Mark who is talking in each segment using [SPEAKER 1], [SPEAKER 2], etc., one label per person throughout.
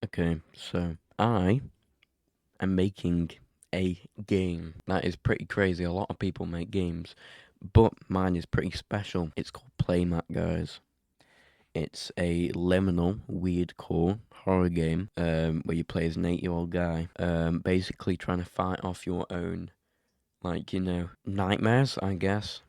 [SPEAKER 1] Okay, so I am making a game. That is pretty crazy. A lot of people make games, but mine is pretty special. It's called Playmat, guys. It's a liminal, weird core horror game where you play as an 8-year-old guy, basically trying to fight off your own, like, nightmares, I guess.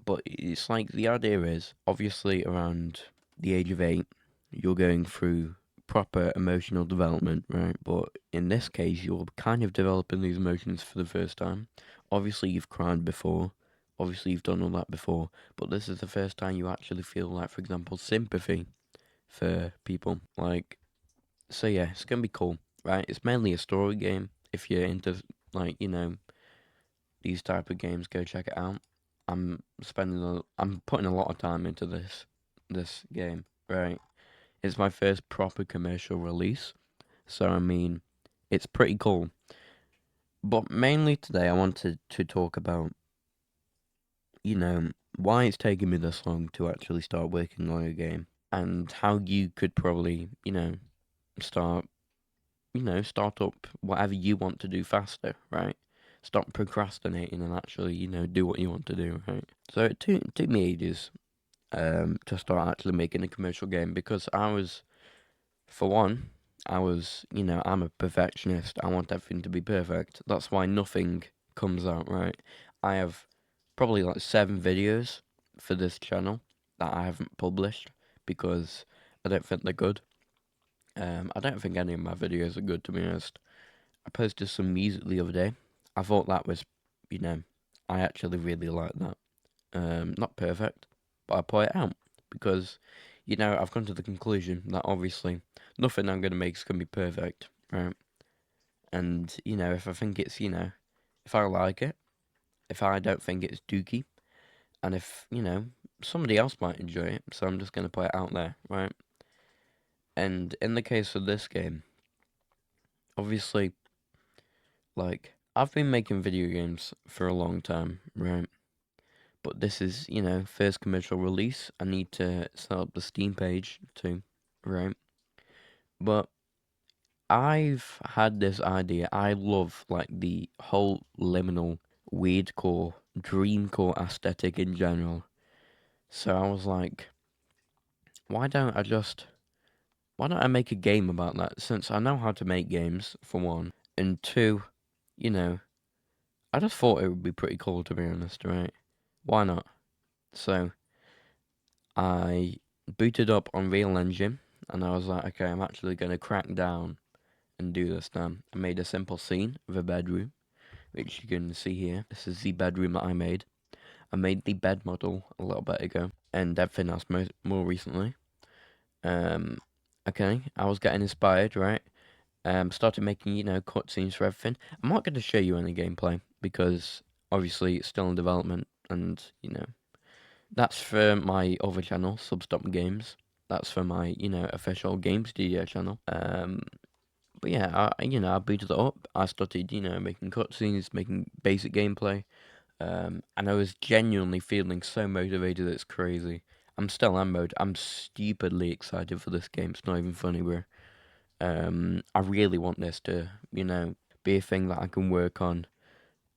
[SPEAKER 1] But it's like the idea is obviously around the age of 8, you're going through proper emotional development, right? But in this case, you're kind of developing these emotions for the first time. Obviously, you've cried before. Obviously, you've done all that before. But this is the first time you actually feel, like, for example, sympathy for people. Like, so yeah, it's gonna be cool, right? It's mainly a story game. If you're into, like, these type of games, go check it out. I'm putting a lot of time into this game, right? It's my first proper commercial release, so I mean, it's pretty cool. But mainly today, I wanted to talk about, why it's taken me this long to actually start working on a game, and how you could probably, start, start up whatever you want to do faster, right? Stop procrastinating and actually, do what you want to do, right? So it took me ages to start actually making a commercial game because for one, I'm a perfectionist. I want everything to be perfect. That's why nothing comes out right. I have probably like 7 videos for this channel that I haven't published because I don't think they're good. I don't think any of my videos are good, to be honest. I posted some music the other day. I thought that was, you know, I actually really like that. Not perfect, but I put it out because, I've come to the conclusion that obviously nothing I'm gonna make is gonna be perfect, right? And if I think it's, if I like it, if I don't think it's dookie, and if somebody else might enjoy it, so I'm just gonna put it out there, right? And in the case of this game, obviously, like I've been making video games for a long time, right? But this is, first commercial release. I need to set up the Steam page too, right? But I've had this idea. I love like the whole liminal, weirdcore, dreamcore aesthetic in general. So I was like, why don't I just, why don't I make a game about that? Since I know how to make games, for one, and two, you know, I just thought it would be pretty cool to be honest, right? Why not? So I booted up Unreal Engine and I was like, okay, I'm actually going to crack down and do this now. I made a simple scene of a bedroom, which you can see here. This is the bedroom that I made. I made the bed model a little bit ago and everything else more recently. Um, okay, I was getting inspired, right? Started making, cutscenes for everything. I'm not going to show you any gameplay because obviously it's still in development and, that's for my other channel, Substop Games. That's for my, official game studio channel. But yeah, I booted it up. I started, making cutscenes, making basic gameplay. And I was genuinely feeling so motivated. It's crazy. I'm still in mode. I'm stupidly excited for this game. It's not even funny, bro. I really want this to, be a thing that I can work on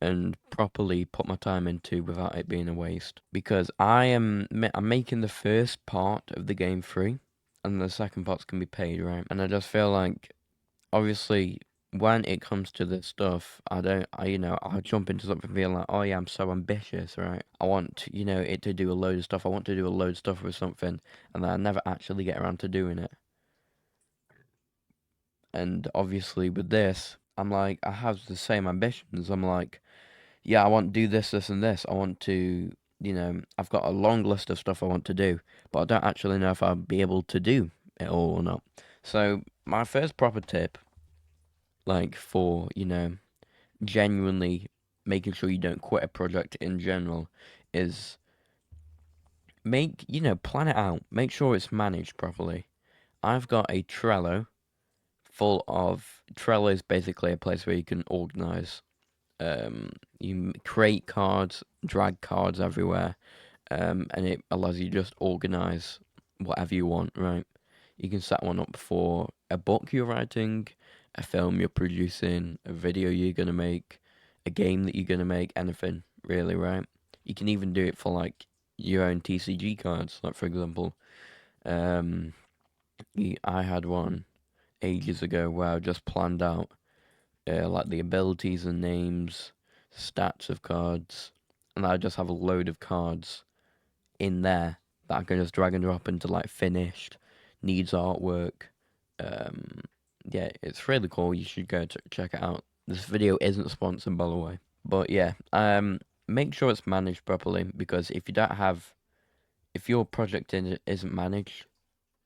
[SPEAKER 1] and properly put my time into without it being a waste. Because I'm making the first part of the game free, and the second part's gonna be paid, right? And I just feel like, obviously, when it comes to this stuff, I don't, I I'll jump into something feeling like, oh yeah, I'm so ambitious, right? I want, it to do a load of stuff. I want to do a load of stuff with something, and then I never actually get around to doing it. And obviously, with this, I'm like, I have the same ambitions. I'm like, yeah, I want to do this, this, and this. I want to, I've got a long list of stuff I want to do, but I don't actually know if I'll be able to do it all or not. So, my first proper tip, like, for, genuinely making sure you don't quit a project in general, is plan it out. Make sure it's managed properly. I've got a Trello full of. Trello is basically a place where you can organize. You create cards, drag cards everywhere, and it allows you to just organize whatever you want, right? You can set one up for a book you're writing, a film you're producing, a video you're gonna make, a game that you're gonna make, anything really, right? You can even do it for like your own TCG cards. Like for example, um, I had one ages ago where I just planned out like the abilities and names, stats of cards, and I just have a load of cards in there that I can just drag and drop into like finished, needs artwork. Um, yeah, it's really cool. You should go to check it out. This video isn't sponsored, by the way, but yeah, make sure it's managed properly, because if you don't have, if your project isn't managed,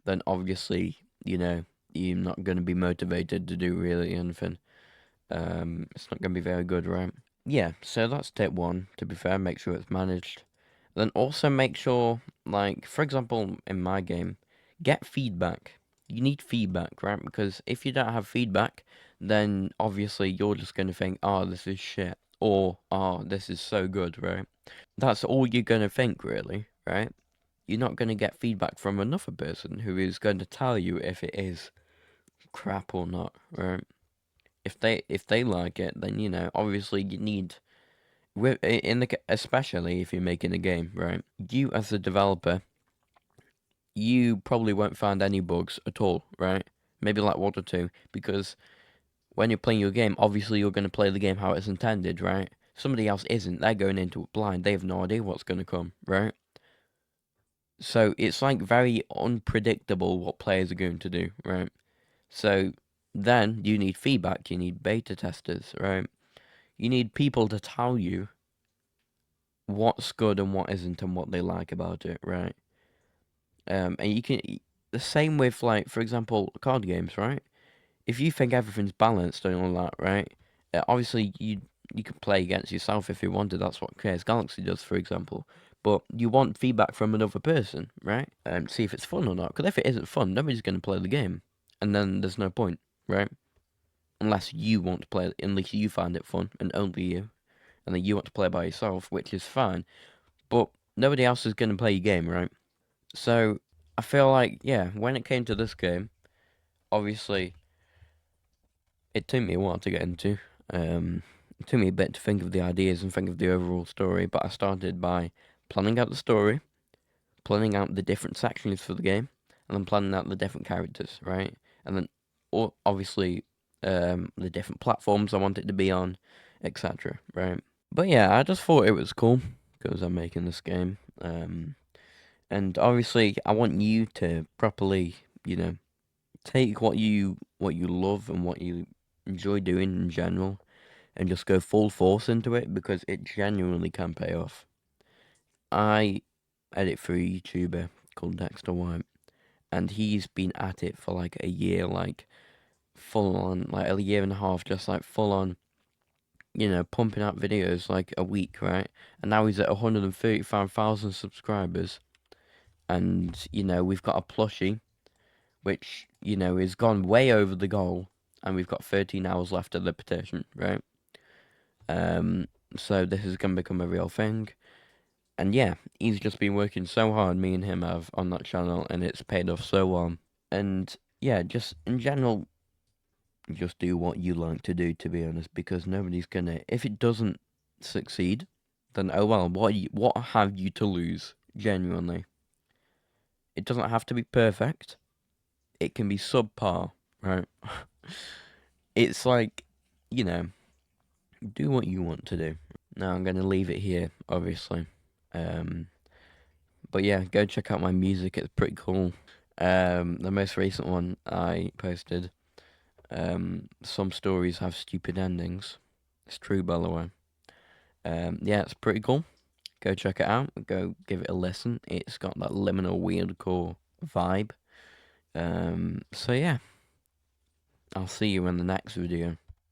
[SPEAKER 1] then obviously you're not going to be motivated to do really anything. It's not going to be very good, right? Yeah, so that's tip one. To be fair, make sure it's managed. Then also make sure, like, for example, in my game, get feedback. You need feedback, right? Because if you don't have feedback, then obviously you're just going to think, oh, this is shit. Or, oh, this is so good, right? That's all you're going to think, really, right? You're not going to get feedback from another person who is going to tell you if it is crap or not, right? If they like it, then obviously you need, especially if you're making a game, right? You as a developer, you probably won't find any bugs at all, right? Maybe like one or two, because when you're playing your game, obviously you're going to play the game how it's intended, right? Somebody else isn't. They're going into it blind. They have no idea what's going to come, right? So it's like very unpredictable what players are going to do, right? So then you need feedback. You need beta testers, right? You need people to tell you what's good and what isn't and what they like about it, right? And you can, the same with, like, for example, card games, right? If you think everything's balanced and all that, right? Obviously you can play against yourself if you wanted. That's what Chaos Galaxy does, for example. But you want feedback from another person, right? See if it's fun or not. Because if it isn't fun, nobody's going to play the game, and then there's no point, right? Unless you want to play it, unless you find it fun, and only you, and then you want to play by yourself, which is fine. But nobody else is going to play your game, right? So I feel like, yeah, when it came to this game, obviously it took me a while to get into. It took me a bit to think of the ideas and think of the overall story, but I started by planning out the story, planning out the different sections for the game, and then planning out the different characters, right? And then, obviously, the different platforms I want it to be on, etc., right? But yeah, I just thought it was cool because I'm making this game. And obviously, I want you to properly, take what you love and what you enjoy doing in general, and just go full force into it, because it genuinely can pay off. I edit for a YouTuber called Dexter White, and he's been at it for like a year, like full on, like a year and a half, just like full on, pumping out videos like a week, right? And now he's at 135,000 subscribers, and we've got a plushie which is gone way over the goal, and we've got 13 hours left of the petition, right? So this is gonna become a real thing, and yeah, he's just been working so hard. Me and him have on that channel, and it's paid off so well. And yeah, just in general, just do what you like to do. To be honest, because nobody's gonna. If it doesn't succeed, then oh well. What have you to lose? Genuinely, it doesn't have to be perfect. It can be subpar, right? It's like, do what you want to do. Now I'm gonna leave it here, obviously. Um, but yeah, go check out my music. It's pretty cool. The most recent one I posted. Some stories have stupid endings. It's true, by the way. Yeah, it's pretty cool. Go check it out. Go give it a listen. It's got that liminal weirdcore vibe. So yeah, I'll see you in the next video.